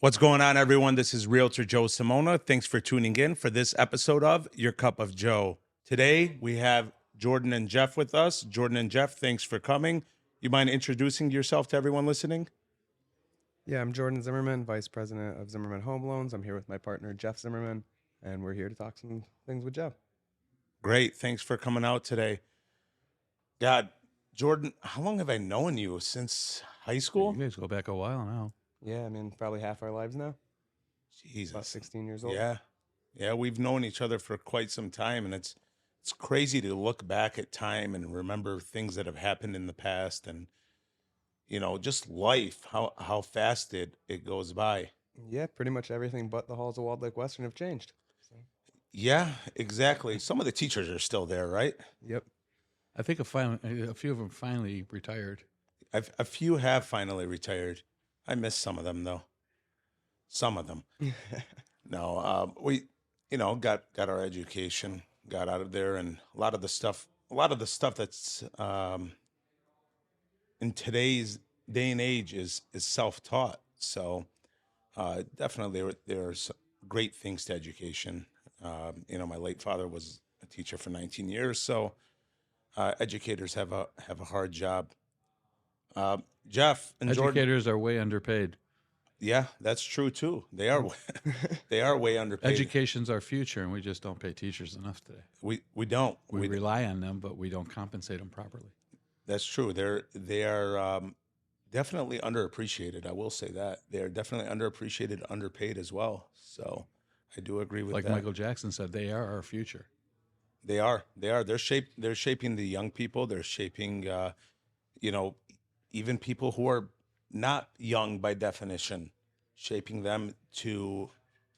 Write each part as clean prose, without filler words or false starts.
What's going on, everyone? This is Realtor Joe Samona. Thanks for tuning in for this episode of Your Cup of Joe. Today, we have Jordan and Jeff with us. Jordan and Jeff, thanks for coming. You mind introducing yourself to everyone listening? Yeah, I'm Jordan Zimmerman, Vice President of Zimmerman Home Loans. I'm here with my partner, Jeff Zimmerman, and we're here to talk some things with Jeff. Great. Thanks for coming out today. God, Jordan, how long have I known you? Since high You school? guys go back a while now. Yeah, I mean, probably half our lives now. About Jesus. 16 years old. Yeah. Yeah, we've known each other for quite some time, and it's crazy to look back at time and remember things that have happened in the past and just life, how fast it goes by. Yeah, pretty much everything but the halls of Walled Lake Western have changed. So, Yeah, exactly. Some of the teachers are still there, right? yep. I think a few of them finally retired. A few have finally retired. I miss some of them though. Some of them. No, we, got our education, got out of there, and a lot of the stuff that's in today's day and age is self taught. So definitely there are some great things to education. My late father was a teacher for 19 years, so educators have a hard job. Jeff and Jordan, Educators are way underpaid. yeah, that's true too. They are they are way underpaid. Education's our future, and we just don't pay teachers enough today. We don't. We rely on them, but we don't compensate them properly. That's true. They are definitely underappreciated. I will say that they are definitely underappreciated, underpaid as well. So I do agree with Like that. Michael Jackson said, they are our future. They are. They are. They're shaping the young people. They're shaping, you know, even people who are not young by definition, shaping them to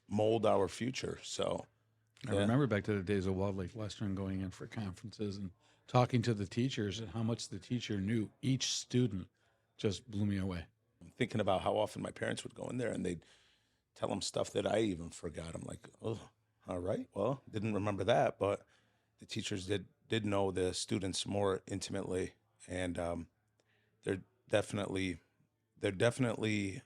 mold our future. So, I yeah, remember back to the days of Walled Lake Western going in for conferences and talking to the teachers and how much the teacher knew each student just blew me away. I'm thinking about how often my parents would go in there and they'd tell them stuff that I even forgot. I'm like, oh, all right, well, didn't remember that, but the teachers did know the students more intimately, and they're definitely they're definitely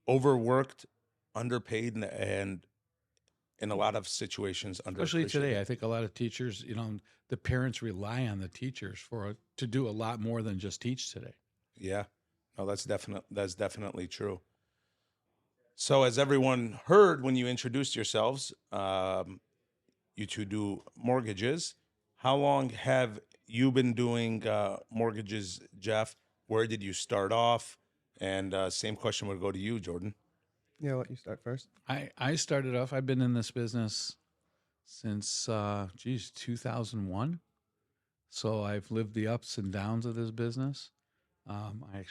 overworked, underpaid, and in a lot of situations Especially today, underappreciated. I think a lot of teachers, the parents rely on the teachers to do a lot more than just teach today. Yeah, no, that's definitely true. So, as everyone heard when you introduced yourselves, you two do mortgages. How long have you been doing mortgages, Jeff? Where did you start off? And same question would go to you, Jordan. Yeah, I'll let you start first. I started off, I've been in this business since, 2001. So I've lived the ups and downs of this business. I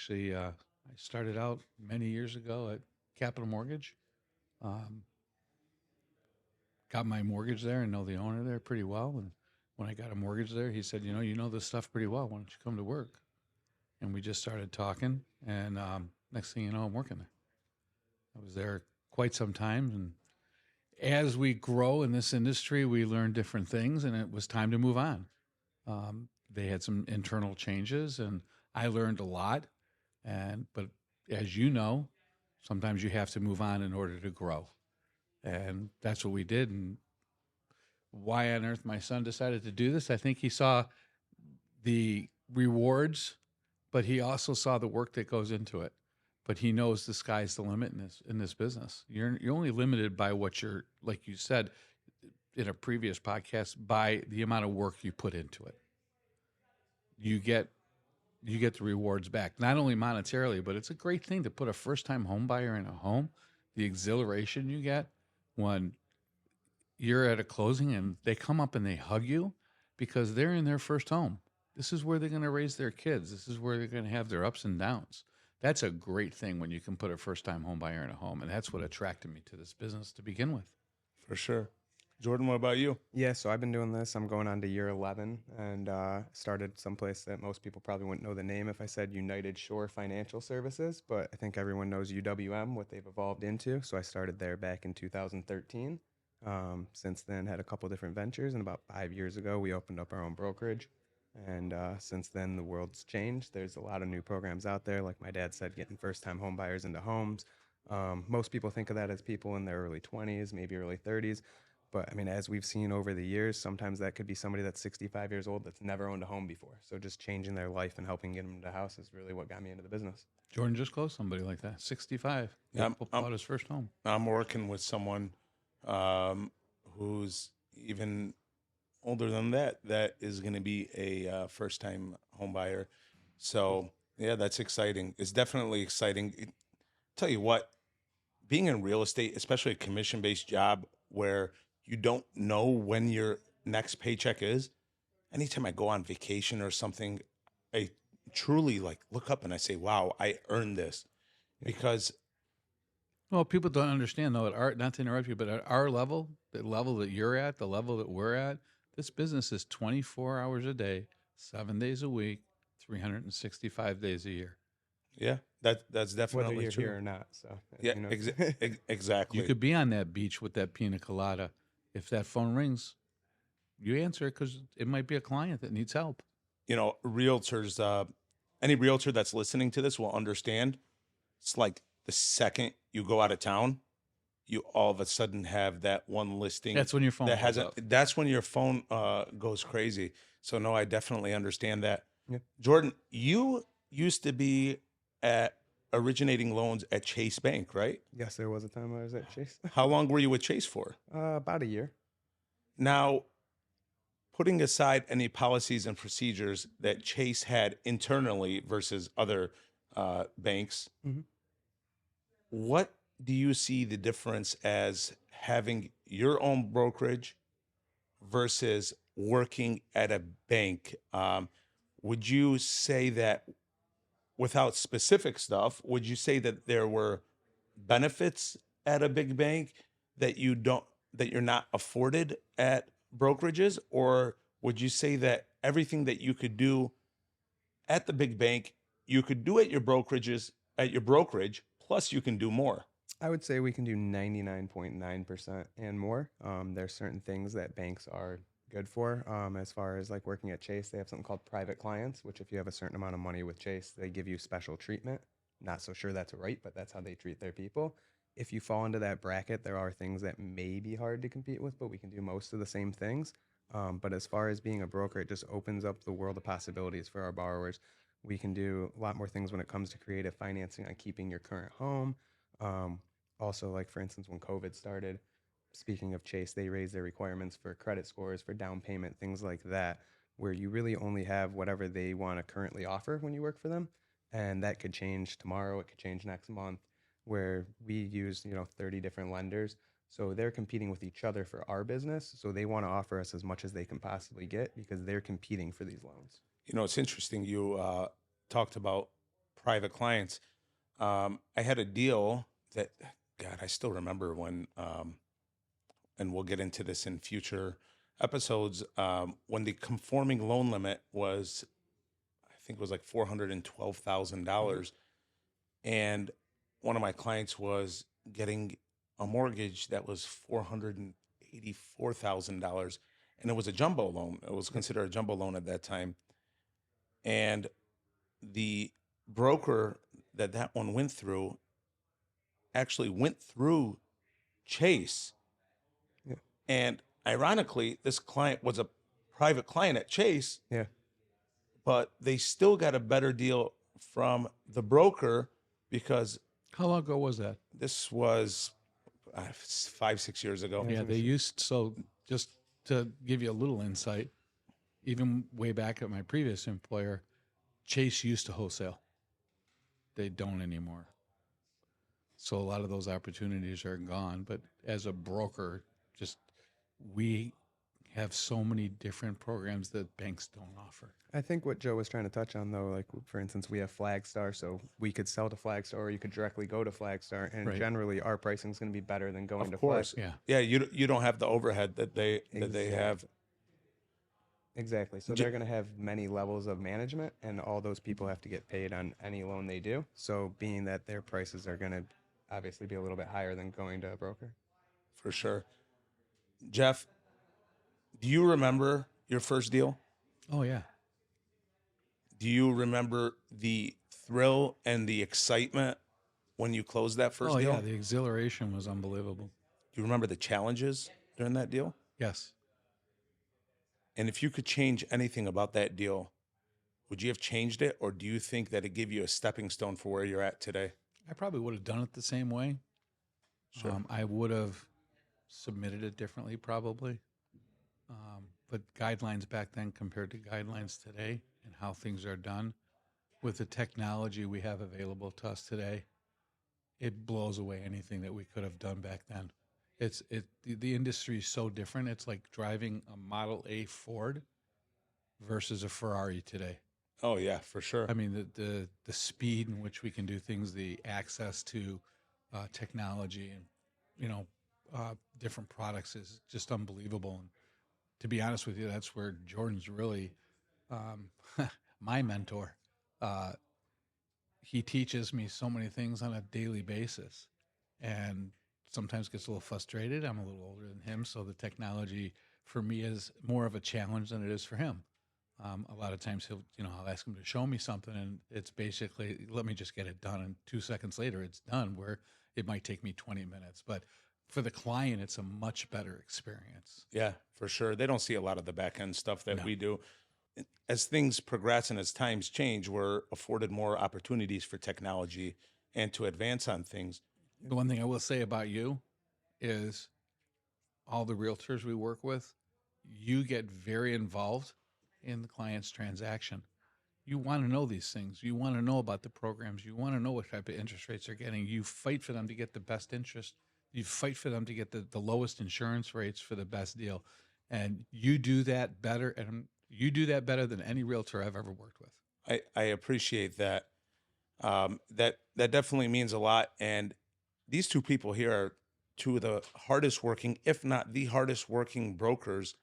started out many years ago at Capital Mortgage. Um, got my mortgage there and know the owner there pretty well. And when I got a mortgage there, he said, you know this stuff pretty well. Why don't you come to work? And we just started talking. And next thing you know, I'm working there. I was there quite some time. And as we grow in this industry, we learn different things, and it was time to move on. They had some internal changes, and I learned a lot. But as you know, sometimes you have to move on in order to grow, and that's what we did. And why on earth my son decided to do this? I think he saw the rewards, but he also saw the work that goes into it. But he knows the sky's the limit in this business. You're only limited by what you're, like you said in a previous podcast, by the amount of work you put into it. You get the rewards back, not only monetarily, but it's a great thing to put a first time home buyer in a home. The exhilaration you get when you're at a closing and they come up and they hug you because they're in their first home. This is where they're going to raise their kids. This is where they're going to have their ups and downs. That's a great thing when you can put a first time home buyer in a home. And that's what attracted me to this business to begin with. For sure. Jordan, what about you? Yeah, so I've been doing this. I'm going on to year 11 and started someplace that most people probably wouldn't know the name if I said United Shore Financial Services, but I think everyone knows UWM, what they've evolved into. So I started there back in 2013. Since then, had a couple different ventures, and about 5 years ago, we opened up our own brokerage. And since then, the world's changed. There's a lot of new programs out there, like my dad said, getting first-time home buyers into homes. Most people think of that as people in their early 20s, maybe early 30s. But I mean, as we've seen over the years, sometimes that could be somebody that's 65 years old that's never owned a home before. So just changing their life and helping get them into a house is really what got me into the business. Jordan just closed somebody like that, 65. Yeah, Bought his first home. I'm working with someone who's even older than that. That is going to be a first time home buyer. So yeah, that's exciting. It's definitely exciting. Tell you what, being in real estate, especially a commission based job where you don't know when your next paycheck is. Anytime I go on vacation or something, I truly like look up and I say, "Wow, I earned this," because Well, people don't understand though. At our, not to interrupt you, but at our level, the level that you're at, the level that we're at, this business is 24 hours a day, 7 days a week, 365 days a year. yeah, that's Whether definitely you're true. here or not. So, Yeah, you know, exactly. You could be on that beach with that pina colada. If that phone rings, you answer it because it might be a client that needs help. You know, realtors, any realtor that's listening to this will understand. It's like the second you go out of town, you all of a sudden have that one listing That's when your phone that goes hasn't. up. That's when your phone goes crazy. So no, I definitely understand that. Yeah. Jordan, you used to be at originating loans at Chase Bank, right? yes, there was a time I was at Chase. How long were you with Chase for? About a year. Now, putting aside any policies and procedures that Chase had internally versus other banks, Mhm. what do you see the difference as having your own brokerage versus working at a bank? Would you say that, without specific stuff, would you say that there were benefits at a big bank that you're not afforded at brokerages, or would you say that everything that you could do at the big bank you could do at your brokerage plus you can do more? I would say we can do 99.9% and more. There's certain things that banks are good for. As far as like working at Chase, they have something called private clients, which if you have a certain amount of money with Chase, they give you special treatment. Not so sure that's right, but that's how they treat their people. If you fall into that bracket, there are things that may be hard to compete with, but we can do most of the same things. But as far as being a broker, it just opens up the world of possibilities for our borrowers. We can do a lot more things when it comes to creative financing on keeping your current home. Um, Also, like for instance, when COVID started, speaking of Chase, they raised their requirements for credit scores, for down payment, things like that, where you really only have whatever they want to currently offer when you work for them. And that could change tomorrow, it could change next month, where we use, 30 different lenders. So they're competing with each other for our business. So they want to offer us as much as they can possibly get because they're competing for these loans. You know, it's interesting. You talked about private clients. I had a deal that, God, I still remember when, and we'll get into this in future episodes, when the conforming loan limit was, I think it was like $412,000. And one of my clients was getting a mortgage that was $484,000. And it was a jumbo loan. It was considered a jumbo loan at that time. And the broker that one went through actually went through Chase. Yeah. And ironically, this client was a private client at Chase, Yeah. but they still got a better deal from the broker because How long ago was that? this was 5-6 years ago. Yeah, they used, so just to give you a little insight, even way back at my previous employer, Chase used to wholesale. They don't anymore. So a lot of those opportunities are gone. But as a broker, just we have so many different programs that banks don't offer. I think what Joe was trying to touch on, though, like for instance, we have Flagstar, so we could sell to Flagstar, or you could directly go to Flagstar, and Right. generally our pricing is going to be better than going Of to course. Yeah. Yeah, you don't have the overhead that they have. Exactly. So they're going to have many levels of management, and all those people have to get paid on any loan they do. So being that their prices are going to obviously be a little bit higher than going to a broker. For sure. Jeff, do you remember your first deal? Oh, yeah. Do you remember the thrill and the excitement when you closed that first Oh deal? yeah, the exhilaration was unbelievable. Do you remember the challenges during that deal? Yes. And if you could change anything about that deal, would you have changed it, or do you think that it gave you a stepping stone for where you're at today? I probably would have done it the same way. Sure. I would have submitted it differently, probably. But guidelines back then compared to guidelines today and how things are done with the technology we have available to us today, it blows away anything that we could have done back then. The industry is so different. It's like driving a Model A Ford versus a Ferrari today. Oh yeah, for sure. I mean, the speed in which we can do things, the access to technology and different products is just unbelievable. And to be honest with you, that's where Jordan's really um, my mentor. Uh, he teaches me so many things on a daily basis, and sometimes gets a little frustrated. I'm a little older than him, so the technology for me is more of a challenge than it is for him. A lot of times I'll ask him to show me something, and it's basically, let me just get it done. And 2 seconds later, it's done, where it might take me 20 minutes. But for the client, it's a much better experience. Yeah, for sure. They don't see a lot of the back end stuff that No. we do. As things progress and as times change, we're afforded more opportunities for technology and to advance on things. The one thing I will say about you is all the realtors we work with, you get very involved in the client's transaction. You want to know these things. You want to know about the programs. You want to know what type of interest rates they're getting. You fight for them to get the best interest. You fight for them to get the lowest insurance rates for the best deal. And you do that better. And you do that better than any realtor I've ever worked with. I appreciate that. That definitely means a lot. And these two people here are two of the hardest working, if not the hardest working brokers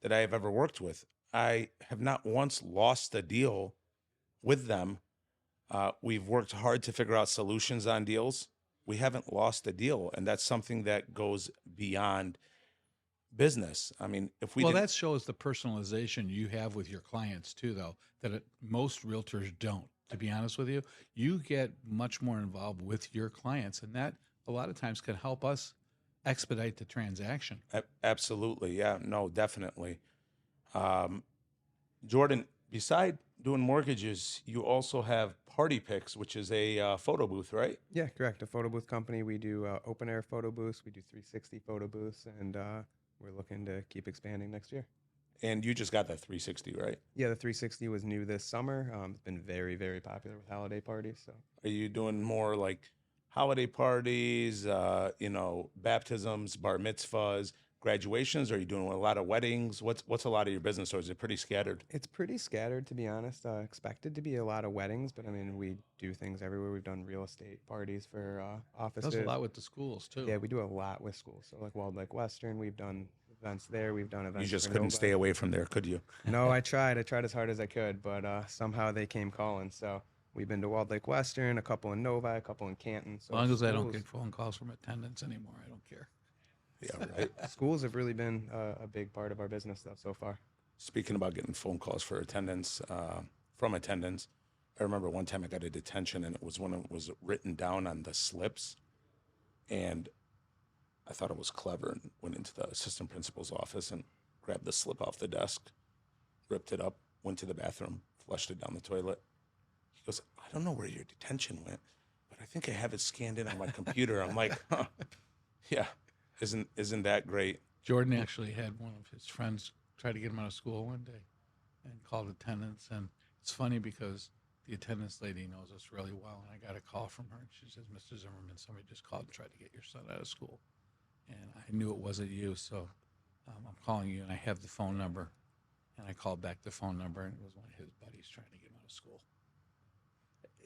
that I have ever worked with. I have not once lost a deal with them. We've worked hard to figure out solutions on deals. We haven't lost a deal, and that's something that goes beyond business. I mean, if we Well, didn't, that shows the personalization you have with your clients too, though, that most realtors don't. To be honest with you, you get much more involved with your clients, and that a lot of times can help us expedite the transaction. absolutely, yeah, no, definitely. Um, Jordan, beside doing mortgages, you also have Party Pics, which is a photo booth, right? Yeah, correct. A photo booth company. We do open air photo booths. We do 360 photo booths, and we're looking to keep expanding next year. And you just got that 360, right? Yeah, the 360 was new this summer. It's been very, very popular with holiday parties. So Are you doing more like holiday parties, baptisms, bar mitzvahs, graduations? Are you doing a lot of weddings? What's a lot of your business, or is it pretty scattered? it's pretty scattered, to be honest. Expected to be a lot of weddings, but I mean, we do things everywhere. We've done real estate parties for offices. Does a lot with the schools too. Yeah, we do a lot with schools. So like Walled Lake Western, we've done events there. We've done events. You just for couldn't Nova. stay away from there, could you? No, I tried. I tried as hard as I could, but somehow they came calling. So we've been to Walled Lake Western, a couple in Novi, a couple in Canton. So As long as I don't schools- get phone calls from attendants anymore, I don't care. Yeah, right. schools have really been a big part of our business though so far. Speaking about getting phone calls for attendance, from attendants, I remember one time I got a detention, and it was when it was written down on the slips, and I thought it was clever and went into the assistant principal's office and grabbed the slip off the desk, ripped it up, went to the bathroom, flushed it down the toilet. He goes, I don't know where your detention went, but I think I have it scanned in on my computer. I'm like, huh, yeah, isn't that great? Jordan actually had one of his friends try to get him out of school one day and called attendance. And it's funny because the attendance lady knows us really well. And I got a call from her. And she says, Mr. Zimmerman, somebody just called and tried to get your son out of school. And I knew it wasn't you. So I'm calling you, and I have the phone number. And I called back the phone number, and it was one of his buddies trying to get him out of school.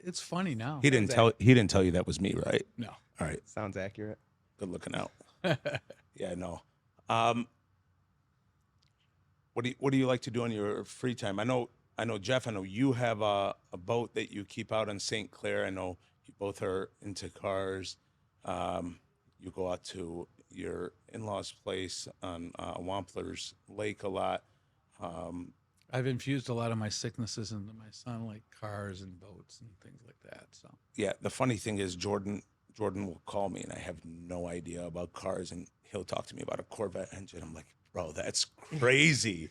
It's funny now. He didn't tell you that was me, right? No. All right, Sounds accurate. good looking out. Yeah, no. What do you like to do in your free time? I know, Jeff. I know you have a boat that you keep out in St. Clair. I know you both are into cars. You go out to your in-laws' place on Wampler's Lake a lot. I've infused a lot of my sicknesses into my son, like cars and boats and things like that. So Yeah, the funny thing is, Jordan, Jordan will call me and I have no idea about cars, and he'll talk to me about a Corvette engine. I'm like, bro, that's crazy.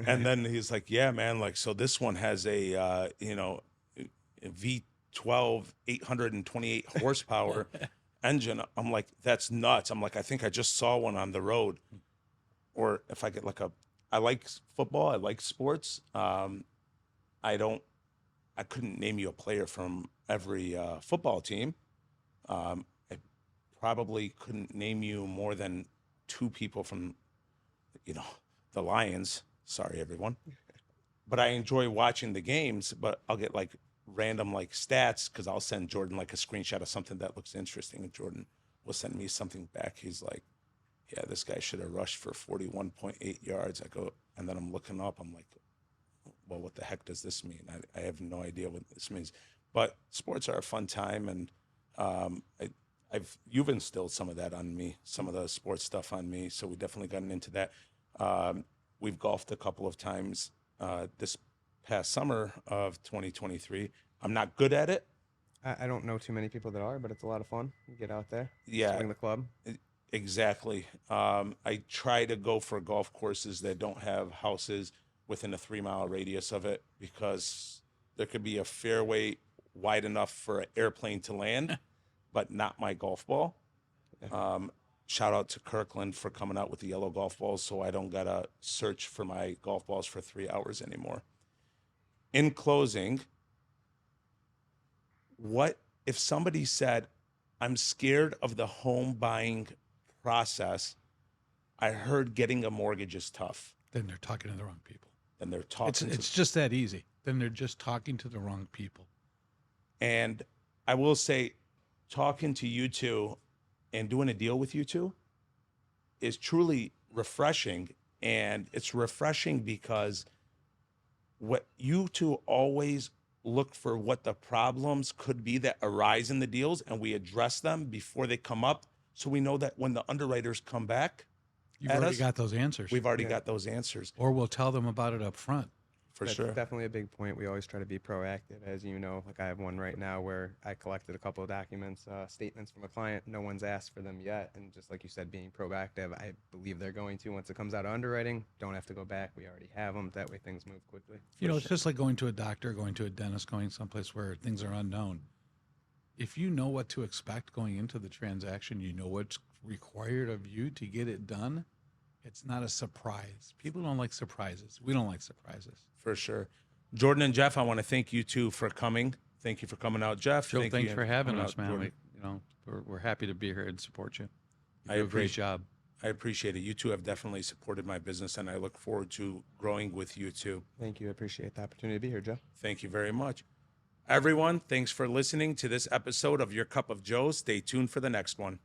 And then he's like, yeah, man, like, so this one has a a V12 828 horsepower engine. I'm like, that's nuts. I'm like, I think I just saw one on the road. Or if I get like I like football, I like sports. I don't, I couldn't name you a player from every football team. I probably couldn't name you more than two people from, you know, the Lions. Sorry, everyone. But I enjoy watching the games, but I'll get like random like stats because I'll send Jordan like a screenshot of something that looks interesting, and Jordan will send me something back. He's like, yeah, this guy should have rushed for 41.8 yards. I go, and then I'm looking up. I'm like, well, what the heck does this mean? I have no idea what this means. But sports are a fun time, and you've instilled some of that on me, some of the sports stuff on me. So we definitely gotten into that. We've golfed a couple of times this past summer of 2023. I'm not good at it. I don't know too many people that are, but it's a lot of fun. You get out there, Yeah, swing the club. exactly. I try to go for golf courses that don't have houses within a 3 mile radius of it, because there could be a fairway wide enough for an airplane to land, but not my golf ball. Shout out to Kirkland for coming out with the yellow golf balls, so I don't gotta search for my golf balls for 3 hours anymore. In closing, what if somebody said, I'm scared of the home buying process. I heard getting a mortgage is tough. Then they're talking to the wrong people. Then they're talking It's just that easy. Then they're just talking to the wrong people. And I will say, talking to you two and doing a deal with you two is truly refreshing. And it's refreshing because what you two always look for, what the problems could be that arise in the deals, and we address them before they come up. So we know that when the underwriters come back, You've already got those answers. we've already got those answers. Or we'll tell them about it up front. For That's sure. definitely a big point. We always try to be proactive, as you know. Like I have one right now where I collected a couple of documents, statements from a client. No one's asked for them yet, and just like you said, being proactive. I believe they're going to once it comes out of underwriting. Don't have to go back. We already have them. That way, things move quickly. You know, it's just like going to a doctor, going to a dentist, going someplace where things are unknown. If you know what to expect going into the transaction, you know what's required of you to get it done, it's not a surprise. People don't like surprises. We don't like surprises. For sure. Jordan and Jeff, I want to thank you two for coming. Thank you for coming out, Jeff. Joe, Thank thanks you for having coming us, out, man. Jordan. We're happy to be here and support you. You I do a great appreciate- job. I appreciate it. You two have definitely supported my business, and I look forward to growing with you too. Thank you. I appreciate the opportunity to be here, Joe. Thank you very much. Everyone, thanks for listening to this episode of Your Cup of Joe. Stay tuned for the next one.